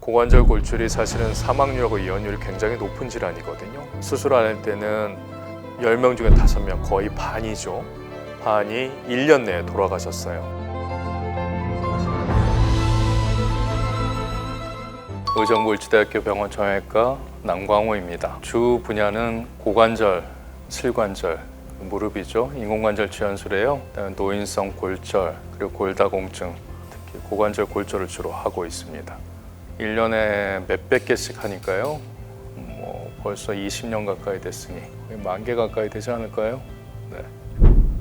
고관절 골절이 사실은 사망률하고 이혼율이 굉장히 높은 질환이거든요. 수술 안 할 때는 10명 중에 5명, 거의 반이죠. 반이 1년 내에 돌아가셨어요. 의정부일치대학교 병원 정형외과 남광호입니다. 주 분야는 고관절, 실관절, 무릎이죠. 인공관절 지원술이에요. 노인성 골절, 그리고 골다공증, 특히 고관절 골절을 주로 하고 있습니다. 1년에 몇백 개씩 하니까요. 벌써 20년 가까이 됐으니 거의 10,000개 가까이 되지 않을까요? 네.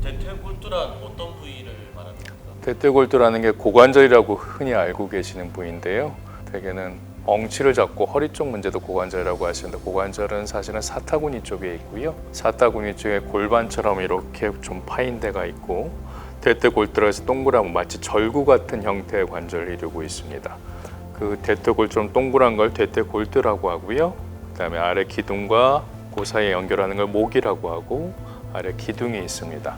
대퇴골두란 어떤 부위를 말하는 겁니까? 대퇴골두라는 게 고관절이라고 흔히 알고 계시는 부위인데요. 대개는 엉치를 잡고 허리 쪽 문제도 고관절이라고 하시는데, 고관절은 사실은 사타구니 쪽에 있고요. 사타구니 쪽에 골반처럼 이렇게 좀 파인 데가 있고, 대퇴골두라서 동그란 마치 절구 같은 형태의 관절을 이루고 있습니다. 그 대퇴골처럼 동그란 걸 대퇴골두라고 하고요. 그다음에 아래 기둥과 그 사이에 연결하는 걸 목이라고 하고, 아래 기둥이 있습니다.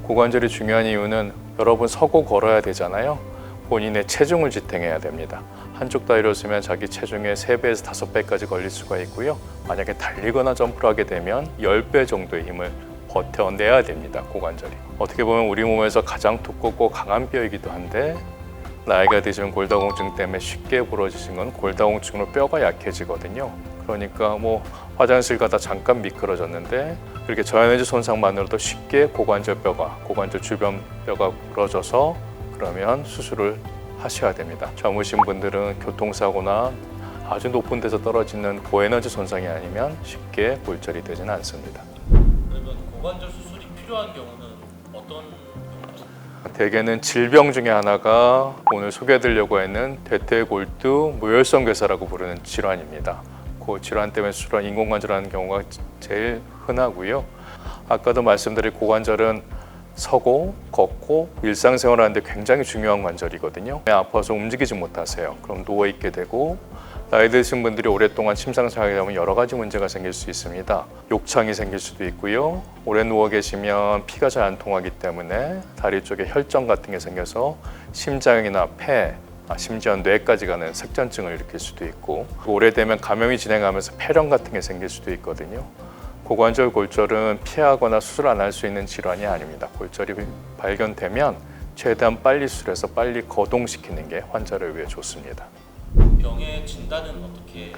고관절이 중요한 이유는 여러분 서고 걸어야 되잖아요. 본인의 체중을 지탱해야 됩니다. 한쪽 다리로 쓰면 자기 체중의 3배에서 5배까지 걸릴 수가 있고요. 만약에 달리거나 점프를 하게 되면 10배 정도의 힘을 버텨내야 됩니다. 고관절이. 어떻게 보면 우리 몸에서 가장 두껍고 강한 뼈이기도 한데, 나이가 드시면 골다공증 때문에 쉽게 부러지신 건 골다공증으로 뼈가 약해지거든요. 그러니까 화장실 가다 잠깐 미끄러졌는데 그렇게 저연해지 손상만으로도 쉽게 고관절 주변 뼈가 부러져서 그러면 수술을 하셔야 됩니다. 젊으신 분들은 교통사고나 아주 높은 데서 떨어지는 고에너지 손상이 아니면 쉽게 골절이 되지는 않습니다. 그러면 고관절 수술이 필요한 경우는 어떤 경우죠? 대개는 질병 중에 하나가 오늘 소개해드리려고 했는 대퇴골두 무혈성 괴사라고 부르는 질환입니다. 그 질환 때문에 수술한 인공관절하는 경우가 제일 흔하고요. 아까도 말씀드린 고관절은 서고 걷고 일상생활하는데 굉장히 중요한 관절이거든요. 아파서 움직이지 못하세요. 그럼 누워있게 되고, 나이 드신 분들이 오랫동안 침상생활이 되면 여러 가지 문제가 생길 수 있습니다. 욕창이 생길 수도 있고요. 오래 누워 계시면 피가 잘 안 통하기 때문에 다리 쪽에 혈전 같은 게 생겨서 심장이나 폐, 심지어 뇌까지 가는 색전증을 일으킬 수도 있고, 오래되면 감염이 진행하면서 폐렴 같은 게 생길 수도 있거든요. 고관절 골절은 피하거나 수술 안 할 수 있는 질환이 아닙니다. 골절이 발견되면 최대한 빨리 수술해서 빨리 거동시키는 게 환자를 위해 좋습니다. 병의 진단은 어떻게?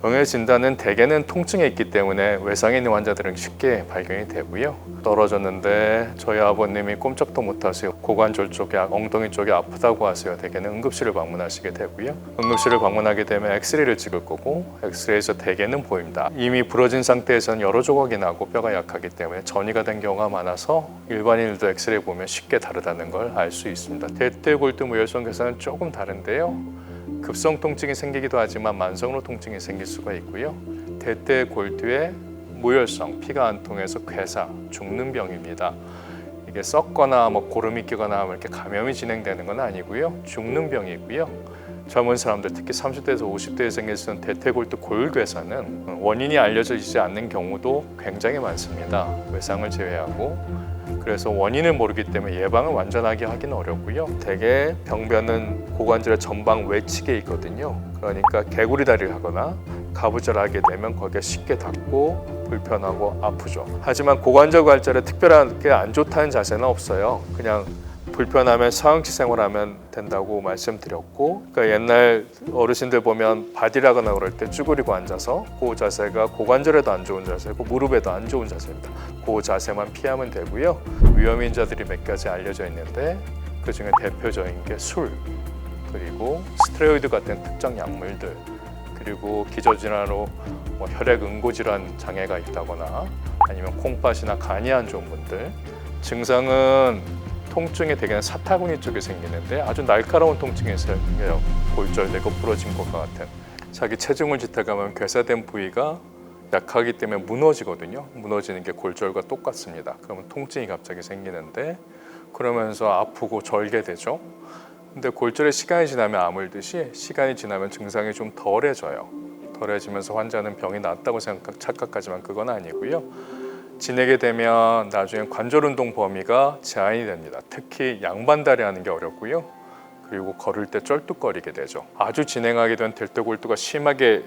병의 진단은 대개는 통증에 있기 때문에 외상에 있는 환자들은 쉽게 발견이 되고요. 떨어졌는데 저희 아버님이 꼼짝도 못하세요. 고관절 쪽에, 엉덩이 쪽이 아프다고 하세요. 대개는 응급실을 방문하시게 되고요. 응급실을 방문하게 되면 엑스레이를 찍을 거고, 엑스레이에서 대개는 보입니다. 이미 부러진 상태에서는 여러 조각이 나고 뼈가 약하기 때문에 전이가 된 경우가 많아서 일반인들도 엑스레이 보면 쉽게 다르다는 걸 알 수 있습니다. 대퇴골두 무혈성 괴사는 조금 다른데요. 급성 통증이 생기기도 하지만 만성으로 통증이 생길 수가 있고요. 대퇴골두의 무혈성, 피가 안 통해서 괴사, 죽는 병입니다. 이게 썩거나 고름이 끼거나 이렇게 감염이 진행되는 건 아니고요. 죽는 병이고요. 젊은 사람들, 특히 30대에서 50대에 생길 수 있는 대퇴골두 골괴사는 원인이 알려져 있지 않는 경우도 굉장히 많습니다. 외상을 제외하고. 그래서 원인을 모르기 때문에 예방을 완전하게 하기는 어렵고요. 대개 병변은 고관절의 전방 외측에 있거든요. 그러니까 개구리 다리를 하거나 가부절을 하게 되면 거기가 쉽게 닿고 불편하고 아프죠. 하지만 고관절 관절에 특별하게 안 좋다는 자세는 없어요. 그냥 불편하면 서양치 생활하면 된다고 말씀드렸고, 그러니까 옛날 어르신들 보면 바디라거나 그럴 때 쭈그리고 앉아서 그 자세가 고관절에도 안 좋은 자세고 무릎에도 안 좋은 자세입니다. 그 자세만 피하면 되고요. 위험인자들이 몇 가지 알려져 있는데 그 중에 대표적인 게 술, 그리고 스테로이드 같은 특정 약물들, 그리고 기저질환으로 혈액 응고질환 장애가 있다거나 아니면 콩팥이나 간이 안 좋은 분들. 증상은 통증이 대개는 사타구니 쪽에 생기는데 아주 날카로운 통증이 생겨요. 골절되고 부러진 것과 같은. 자기 체중을 지탱하면 괴사된 부위가 약하기 때문에 무너지거든요. 무너지는 게 골절과 똑같습니다. 그러면 통증이 갑자기 생기는데 그러면서 아프고 절게 되죠. 근데 골절의 시간이 지나면 아물듯이 시간이 지나면 증상이 좀 덜해져요. 덜해지면서 환자는 병이 낫다고 착각하지만 그건 아니고요. 지내게 되면 나중에 관절 운동 범위가 제한이 됩니다. 특히 양반다리 하는 게 어렵고요. 그리고 걸을 때 쩔뚝거리게 되죠. 아주 진행하게 된 대퇴골두가 심하게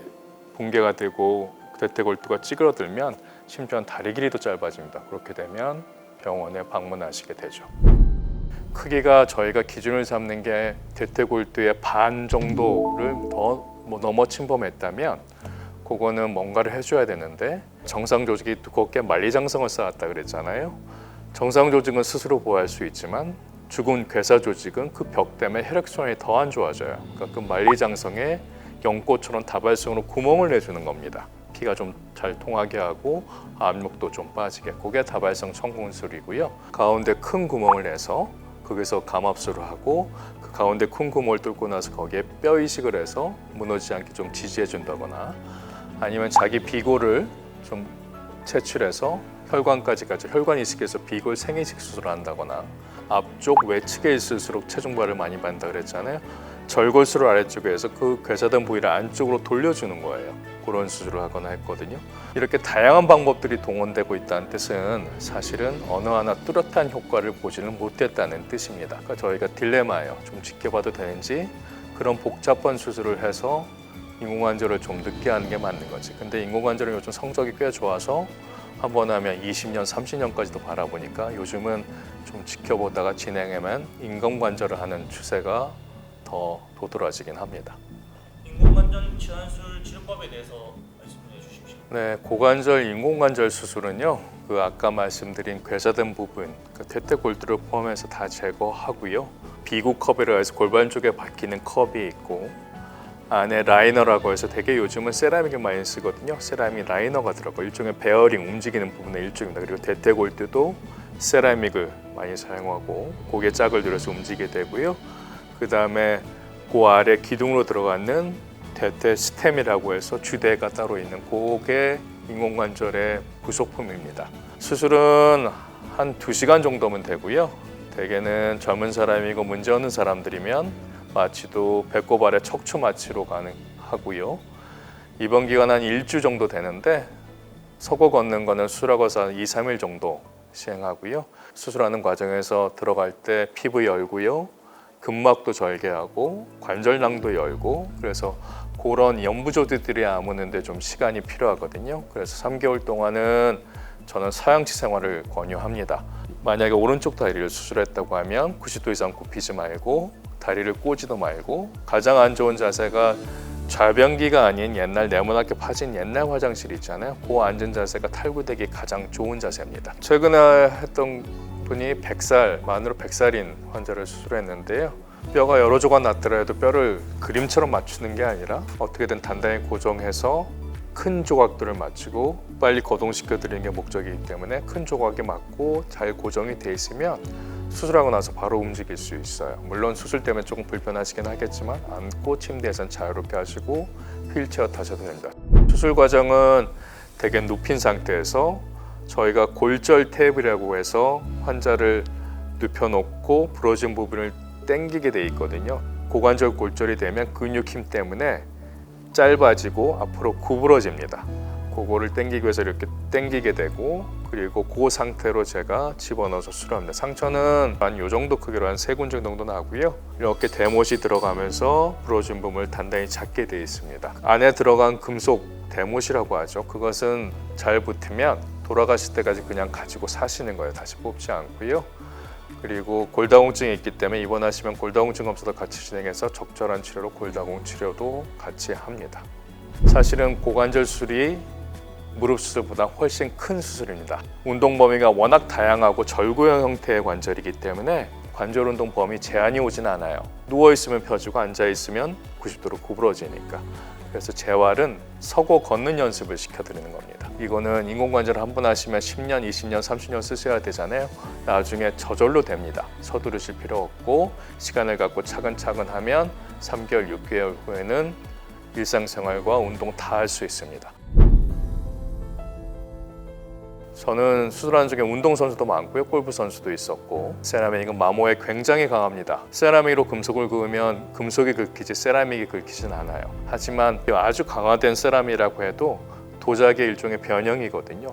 붕괴가 되고 대퇴골두가 찌그러들면 심지어는 다리 길이도 짧아집니다. 그렇게 되면 병원에 방문하시게 되죠. 크기가 저희가 기준을 삼는 게 대퇴골두의 반 정도를 더 넘어 침범했다면 그거는 뭔가를 해줘야 되는데, 정상 조직이 두껍게 만리장성을 쌓았다 그랬잖아요. 정상 조직은 스스로 보호할 수 있지만 죽은 괴사 조직은 그 벽 때문에 혈액순환이 더 안 좋아져요. 그러니까 그 만리장성에 연꽃처럼 다발성으로 구멍을 내주는 겁니다. 피가 좀 잘 통하게 하고 압력도 좀 빠지게. 그게 다발성 청군술이고요. 가운데 큰 구멍을 내서 거기서 감압술을 하고, 그 가운데 큰 구멍을 뚫고 나서 거기에 뼈 이식을 해서 무너지지 않게 좀 지지해 준다거나, 아니면 자기 비골을 좀 채출해서 혈관까지 가죠. 혈관 이식해서 비골 생이식 수술을 한다거나, 앞쪽 외측에 있을수록 체중발을 많이 받는다 그랬잖아요. 절골술을 아래쪽에 해서 그 괴사된 부위를 안쪽으로 돌려주는 거예요. 그런 수술을 하거나 했거든요. 이렇게 다양한 방법들이 동원되고 있다는 뜻은 사실은 어느 하나 뚜렷한 효과를 보지는 못했다는 뜻입니다. 그러니까 저희가 딜레마예요. 좀 지켜봐도 되는지, 그런 복잡한 수술을 해서 인공관절을 좀 늦게 하는 게 맞는 거지. 근데 인공관절은 요즘 성적이 꽤 좋아서 한 번 하면 20년, 30년까지도 바라보니까 요즘은 좀 지켜보다가 진행하면 인공관절을 하는 추세가 더 도드라지긴 합니다. 인공관절 치환술 치료법에 대해서 말씀해 주십시오. 네, 고관절 인공관절 수술은요, 그 아까 말씀드린 괴사된 부분, 그 대퇴골두를 포함해서 다 제거하고요. 비구 컵이라 해서 골반 쪽에 박히는 컵이 있고, 안에 라이너라고 해서 되게 요즘은 세라믹을 많이 쓰거든요. 세라믹 라이너가 들어가고 일종의 베어링, 움직이는 부분의 일종입니다. 그리고 대퇴골두도 세라믹을 많이 사용하고 고개 짝을 들여서 움직이게 되고요. 그 다음에 그 아래 기둥으로 들어가는 대퇴 스템이라고 해서 주대가 따로 있는 그게 인공관절의 부속품입니다. 수술은 한 2시간 정도면 되고요. 대개는 젊은 사람이고 문제 없는 사람들이면 마취도 배꼽 아래 척추 마취로 가능하고요. 입원 기간 한 1주 정도 되는데 서고 걷는 거는 수술하고서 한 2, 3일 정도 시행하고요. 수술하는 과정에서 들어갈 때 피부 열고요. 근막도 절개하고 관절낭도 열고, 그래서 그런 연부조들이 아무는데 좀 시간이 필요하거든요. 그래서 3개월 동안은 저는 서양치 생활을 권유합니다. 만약에 오른쪽 다리를 수술했다고 하면 90도 이상 굽히지 말고 다리를 꼬지도 말고, 가장 안 좋은 자세가 좌변기가 아닌 옛날 네모나게 파진 옛날 화장실 있잖아요. 그 앉은 자세가 탈구되기 가장 좋은 자세입니다. 최근에 했던 분이 100살, 만으로 100살인 환자를 수술했는데요. 뼈가 여러 조각 났더라도 뼈를 그림처럼 맞추는 게 아니라 어떻게든 단단히 고정해서 큰 조각들을 맞추고 빨리 거동시켜 드리는 게 목적이기 때문에 큰 조각이 맞고 잘 고정이 돼 있으면 수술하고 나서 바로 움직일 수 있어요. 물론 수술 때문에 조금 불편하시긴 하겠지만 앉고 침대에선 자유롭게 하시고 휠체어 타셔도 됩니다. 수술 과정은 대개 눕힌 상태에서 저희가 골절 탭이라고 해서 환자를 눕혀놓고 부러진 부분을 당기게 돼 있거든요. 고관절 골절이 되면 근육 힘 때문에 짧아지고 앞으로 구부러집니다. 그거를 당기기 위해서 이렇게 당기게 되고, 그리고 그 상태로 제가 집어넣어서 수술합니다. 상처는 한 이 정도 크기로 한 3군데 정도 나고요. 이렇게 대못이 들어가면서 부러진 부분을 단단히 잡게 되어 있습니다. 안에 들어간 금속 대못이라고 하죠. 그것은 잘 붙으면 돌아가실 때까지 그냥 가지고 사시는 거예요. 다시 뽑지 않고요. 그리고 골다공증이 있기 때문에 입원하시면 골다공증 검사도 같이 진행해서 적절한 치료로 골다공 치료도 같이 합니다. 사실은 고관절 수술이 무릎 수술보다 훨씬 큰 수술입니다. 운동 범위가 워낙 다양하고 절구형 형태의 관절이기 때문에 관절 운동 범위 제한이 오진 않아요. 누워 있으면 펴지고 앉아 있으면 90도로 구부러지니까. 그래서 재활은 서고 걷는 연습을 시켜드리는 겁니다. 이거는 인공관절 한 번 하시면 10년, 20년, 30년 쓰셔야 되잖아요. 나중에 저절로 됩니다. 서두르실 필요 없고 시간을 갖고 차근차근 하면 3개월, 6개월 후에는 일상생활과 운동 다 할 수 있습니다. 저는 수술하는 중에 운동선수도 많고요. 골프선수도 있었고, 세라믹은 마모에 굉장히 강합니다. 세라믹으로 금속을 그으면 금속이 긁히지 세라믹이 긁히진 않아요. 하지만 아주 강화된 세라믹이라고 해도 도자기의 일종의 변형이거든요.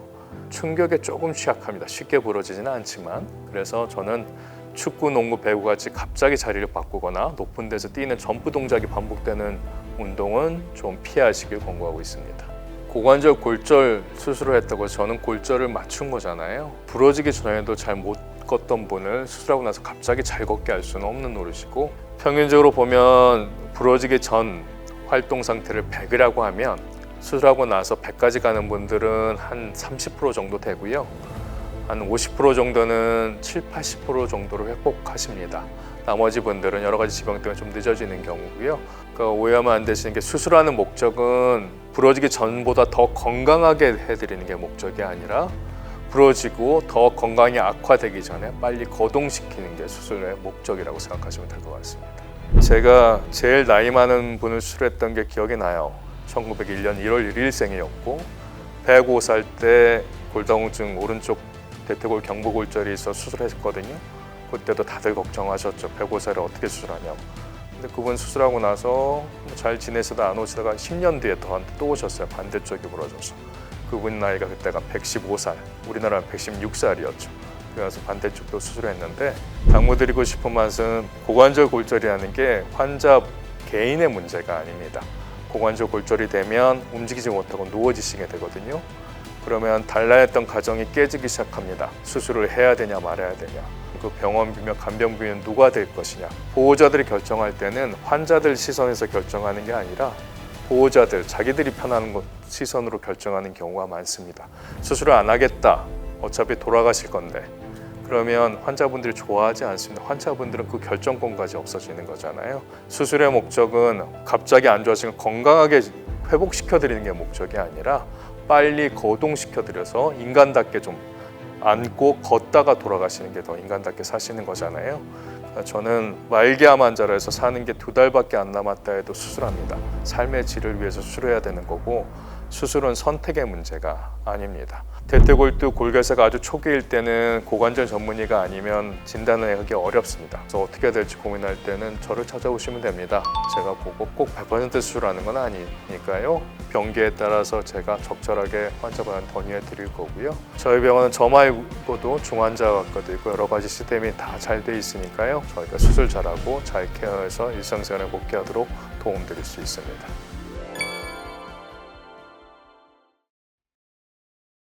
충격에 조금 취약합니다. 쉽게 부러지지는 않지만. 그래서 저는 축구, 농구, 배구 같이 갑자기 자리를 바꾸거나 높은 데서 뛰는 점프 동작이 반복되는 운동은 좀 피하시길 권고하고 있습니다. 고관절 골절 수술을 했다고 해서 저는 골절을 맞춘 거잖아요. 부러지기 전에도 잘 못 걷던 분을 수술하고 나서 갑자기 잘 걷게 할 수는 없는 노릇이고, 평균적으로 보면 부러지기 전 활동 상태를 100이라고 하면 수술하고 나서 100까지 가는 분들은 한 30% 정도 되고요. 한 50% 정도는 70-80% 정도로 회복하십니다. 나머지 분들은 여러 가지 질병 때문에 좀 늦어지는 경우고요. 그러니까 오해하면 안 되시는 게, 수술하는 목적은 부러지기 전보다 더 건강하게 해드리는 게 목적이 아니라 부러지고 더 건강이 악화되기 전에 빨리 거동시키는 게 수술의 목적이라고 생각하시면 될 것 같습니다. 제가 제일 나이 많은 분을 수술했던 게 기억이 나요. 1901년 1월 1일생이었고 105살 때 골다공증 오른쪽 대퇴골 경부골절이 있어 수술했거든요. 그때도 다들 걱정하셨죠. 105살에 어떻게 수술하냐고. 근데 그분 수술하고 나서 잘 지내시다 안 오시다가 10년 뒤에 저한테 또 오셨어요. 반대쪽이 부러져서. 그분 나이가 그때가 115살, 우리나라는 116살이었죠. 그래서 반대쪽도 수술했는데, 당부드리고 싶은 말씀, 고관절 골절이라는 게 환자 개인의 문제가 아닙니다. 고관절 골절이 되면 움직이지 못하고 누워지시게 되거든요. 그러면 단란했던 가정이 깨지기 시작합니다. 수술을 해야 되냐 말아야 되냐, 그 병원비며 간병비는 누가 될 것이냐. 보호자들이 결정할 때는 환자들 시선에서 결정하는 게 아니라 보호자들, 자기들이 편한 시선으로 결정하는 경우가 많습니다. 수술을 안 하겠다, 어차피 돌아가실 건데, 그러면 환자분들이 좋아하지 않습니다. 환자분들은 그 결정권까지 없어지는 거잖아요. 수술의 목적은 갑자기 안 좋아지면 건강하게 회복시켜드리는 게 목적이 아니라 빨리 거동시켜드려서 인간답게 좀 앉고 걷다가 돌아가시는 게 더 인간답게 사시는 거잖아요. 저는 말기암 환자로 해서 사는 게 2달밖에 안 남았다 해도 수술합니다. 삶의 질을 위해서 수술해야 되는 거고, 수술은 선택의 문제가 아닙니다. 대퇴골두 골결사가 아주 초기일 때는 고관절 전문의가 아니면 진단을 하기 어렵습니다. 그래서 어떻게 해야 될지 고민할 때는 저를 찾아오시면 됩니다. 제가 보고 꼭 100% 수술하는 건 아니니까요. 병기에 따라서 제가 적절하게 환자분한테 권유해 드릴 거고요. 저희 병원은 저 말고도 중환자과도 있고 여러 가지 시스템이 다 잘 돼 있으니까요. 저희가 수술 잘하고 잘 케어해서 일상생활에 복귀하도록 도움드릴 수 있습니다.